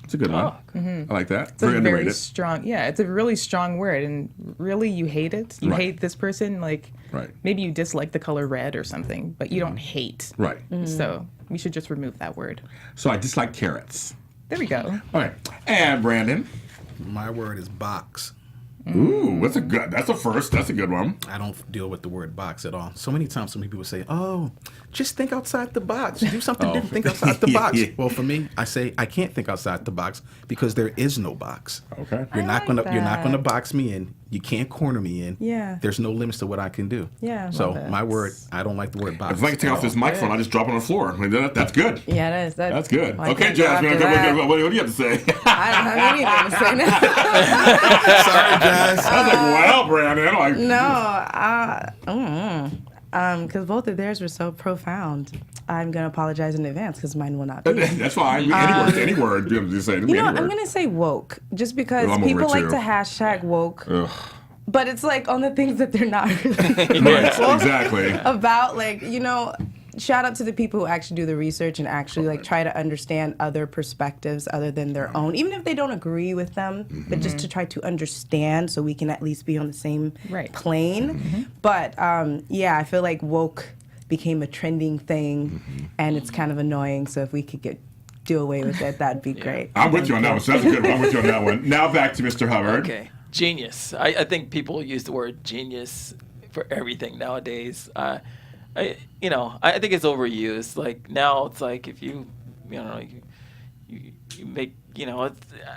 It's a good one. I like that. It's very strong. Yeah, it's a really strong word, and really, you hate it. You hate this person. Like, maybe you dislike the color red or something, but you don't hate. Right. So we should just remove that word. So I dislike carrots. There we go. All right. And Brandon. My word is box. Ooh, that's a first. That's a good one. I don't deal with the word box at all. So many times, some people say, "Oh, just think outside the box. Do something different. Think outside the box." Well, for me, I say I can't think outside the box because there is no box. Okay. You're not gonna box me in. You can't corner me in. Yeah. There's no limits to what I can do. Yeah. So my word, I don't like the word box. If I can take off this microphone, I just drop it on the floor. I mean, that's good. Yeah, it is. That's good. Well, okay, Jasmine, what do you have to say? I don't have anything to say now. Sorry, Jazz. I was like, well, Brandon. Because both of theirs were so profound. I'm going to apologize in advance because mine will not be. That's fine. Any word. You say, I'm going to say woke just because people like to hashtag woke. Ugh. But it's like on the things that they're not really right, exactly. about, like, shout out to the people who actually do the research and actually like try to understand other perspectives other than their own, even if they don't agree with them, but just to try to understand so we can at least be on the same plane. But I feel like woke became a trending thing and it's kind of annoying. So if we could do away with it, that'd be great. I'm with you on that one. So that's a good one. I'm with you on that one. Now back to Mr. Hubbard. Okay. Genius. I think people use the word genius for everything nowadays. I think it's overused. Like now, it's like if you make, I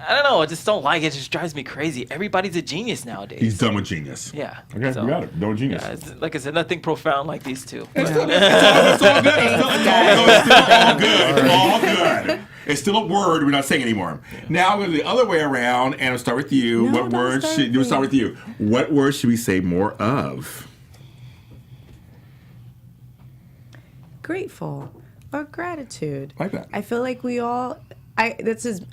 don't know. I just don't like it. It just drives me crazy. Everybody's a genius nowadays. He's done with genius. Yeah. Okay, we got it. Done with genius. Yeah, like I said, nothing profound like these two. It's all good. It's all good. It's all good. It's still a word we're not saying anymore. Yeah. Now we're the other way around, and I'll start with you. No, what words we'll start with you. What words should we say more of? Grateful or gratitude. I like that. I feel like we all. I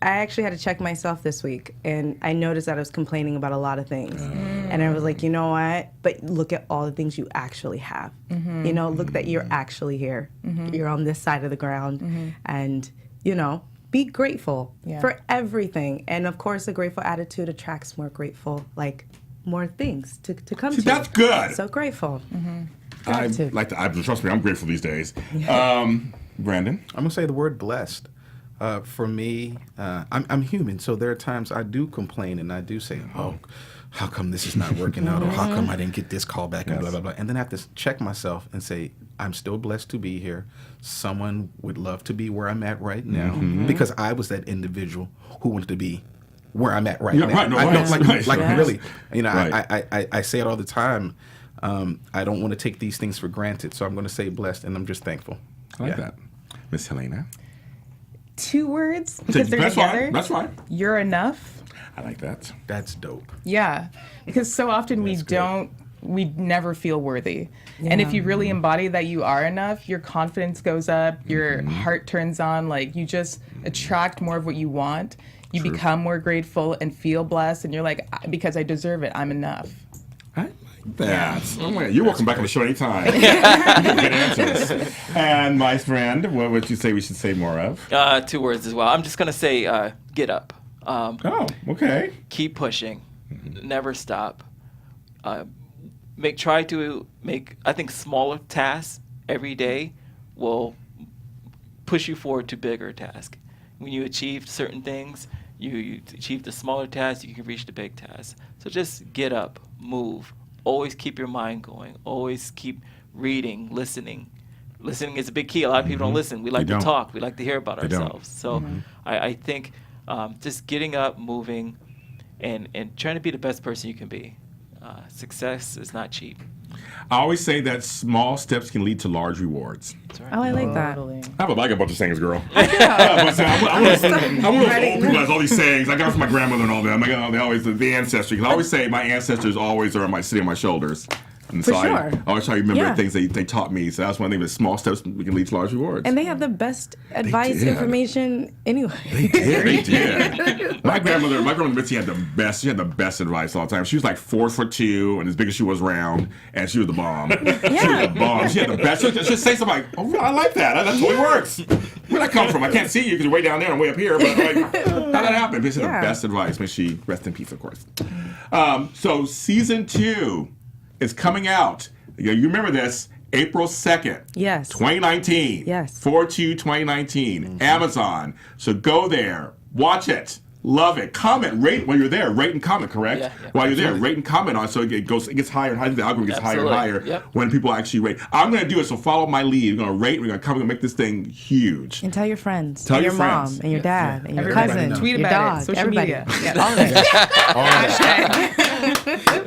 actually had to check myself this week, and I noticed that I was complaining about a lot of things, and I was like, you know what? But look at all the things you actually have. Look that you're actually here. You're on this side of the ground, and be grateful for everything. And of course, a grateful attitude attracts more grateful, more things to come to. That's good. So grateful. I like to. Trust me, I'm grateful these days. Brandon, I'm gonna say the word blessed. For me, I'm human, so there are times I do complain and I do say, "Oh, how come this is not working out?" Or "How come I didn't get this call back?" And blah blah blah. And then I have to check myself and say, "I'm still blessed to be here. Someone would love to be where I'm at right now because I was that individual who wanted to be where I'm at right now." Right, no, I don't really. I say it all the time. I don't want to take these things for granted, so I'm going to say blessed, and I'm just thankful. I like that, Miss Helena. 2 words because they're together. That's right. You're enough. I like that. That's dope. Yeah, because so often we never feel worthy. Yeah. And if you really embody that you are enough, your confidence goes up, your heart turns on, you just attract more of what you want. You become more grateful and feel blessed, and you're like, because I deserve it, I'm enough. I like that. Oh my God. You're welcome back on the show anytime. You get good answers. And my friend, what would you say we should say more of? 2 words as well. I'm just going to say get up. Okay. Keep pushing. Never stop. Try to make, I think, smaller tasks every day will push you forward to bigger tasks. When you achieve certain things, you achieve the smaller tasks, you can reach the big tasks. So just get up, move. Always keep your mind going. Always keep reading, listening. Listening is a big key. A lot of people don't listen. We like to talk. We like to hear about ourselves. So I think just getting up, moving, and trying to be the best person you can be. Success is not cheap. I always say that small steps can lead to large rewards. That's right. Oh, I like that. I have a bunch of sayings, girl. I want to old all these sayings. I got it from my grandmother and all that. They always the ancestry. Because I always say my ancestors always are sitting on my shoulders. And so I always try to remember things they taught me. So that's one thing that small steps can lead to large rewards. And they have the best advice, information anyway. They did. My grandmother Mitzi had the best. She had the best advice all the time. She was like 4'2" and as big as she was round, and she was the bomb. She was the bomb. She had the best. She'd say something like, "Oh, I like that. That totally works." Where'd that come from? I can't see you because you're way down there and I'm way up here. But how'd that happen? This is the best advice. May she rest in peace, of course. So season 2 is coming out. You remember this, April 2nd. Yes. 2019. Yes. 4/2/2019. Amazon. So go there, watch it, love it, comment, rate while you're there. Rate and comment, correct? Yeah. While you're there, rate and comment on it so it gets higher and higher. The algorithm gets higher and higher when people actually rate. I'm going to do it, so follow my lead. We're going to rate, we're going to come and make this thing huge. And tell your friends. Tell your mom and your dad and your cousin. Tweet your about dog, it. Social everybody. media. All of it.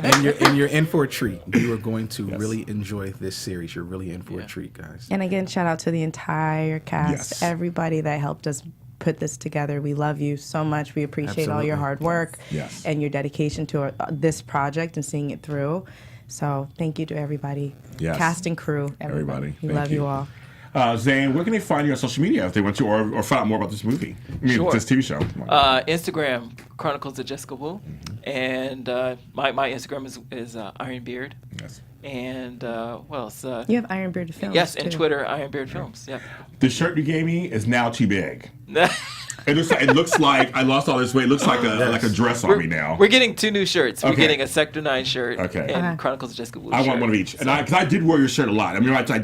And you're in for a treat. You are going to really enjoy this series. You're really in for a treat, guys. And again, shout out to the entire cast, everybody that helped us put this together. We love you so much. We appreciate all your hard work and your dedication to this project and seeing it through. So thank you to everybody, cast and crew, everybody. We love you all. Zane, where can they find you on social media if they want to, or find out more about this movie? This TV show. Instagram, Chronicles of Jessica Wu, and my Instagram is Ironbeard. Yes. And what else? You have Ironbeard Films. Yes, too. and Twitter, Ironbeard Films. Yeah. The shirt you gave me is now too big. It looks like I lost all this weight. It looks like a dress on me now. We're getting 2 new shirts. We're getting a Sector 9 shirt and Chronicles of Jessica Wu shirt. I want one of each. And because I did wear your shirt a lot. I mean, I did. I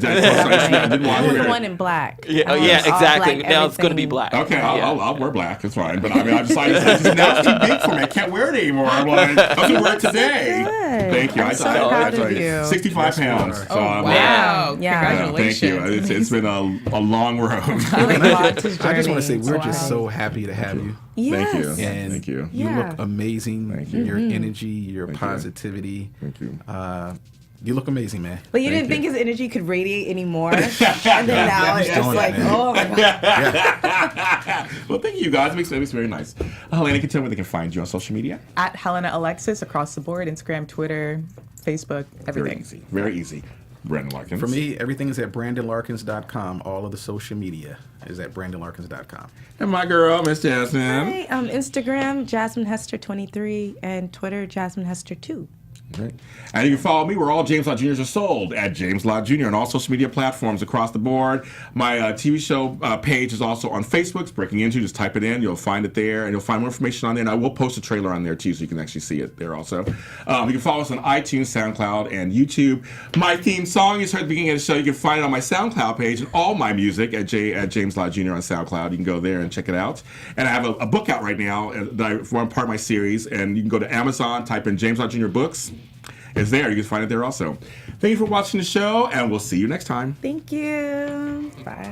didn't want to wear the one in black. Yeah, exactly. Now it's going to be black. Okay, I'll wear black. That's fine. But I mean, I decided now it's too big for me. I can't wear it anymore. I'm like, I'm going to wear it today. Good. Thank you. I'm so proud of you. 65 pounds. So wow. Yeah. Congratulations. Thank you. It's been a long road. I just want to say we're just so happy to have you. Yes. Thank you. And Thank you. You look amazing. Thank you. Your energy, your positivity. Thank you. You look amazing, man. But you didn't think his energy could radiate anymore. And then now it's just like, oh my God. Well, thank you guys. It makes very nice. Helena, can you tell me where they can find you on social media? At Helena Alexis across the board, Instagram, Twitter, Facebook, everything. Very easy. Very easy. Brandon Larkins. For me, everything is at BrandonLarkins.com. All of the social media is at BrandonLarkins.com. And my girl, Miss Jasmine. Hi, Instagram, JasmineHester23, and Twitter, JasmineHester2. Right. And you can follow me where all James Lott Juniors are sold at James Lott Jr. on all social media platforms across the board. My TV show page is also on Facebook. It's Breaking Into. Just type it in. You'll find it there, and you'll find more information on there. And I will post a trailer on there, too, so you can actually see it there also. You can follow us on iTunes, SoundCloud, and YouTube. My theme song is heard at the beginning of the show. You can find it on my SoundCloud page and all my music at James Lott Jr. on SoundCloud. You can go there and check it out. And I have a book out right now that I form part of my series. And you can go to Amazon, type in James Lott Jr. Books. It's there. You can find it there also. Thank you for watching the show, and we'll see you next time. Thank you. Bye.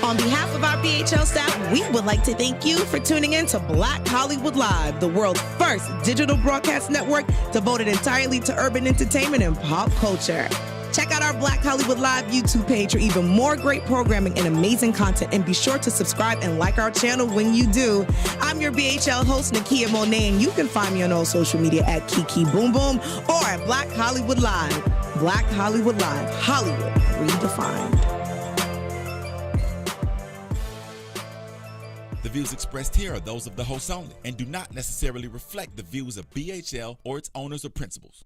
On behalf of our BHL staff, we would like to thank you for tuning in to Black Hollywood Live, the world's first digital broadcast network devoted entirely to urban entertainment and pop culture. Check out our Black Hollywood Live YouTube page for even more great programming and amazing content. And be sure to subscribe and like our channel when you do. I'm your BHL host, Nakia Monet, and you can find me on all social media at Kiki Boom Boom or at Black Hollywood Live. Black Hollywood Live, Hollywood redefined. The views expressed here are those of the hosts only and do not necessarily reflect the views of BHL or its owners or principals.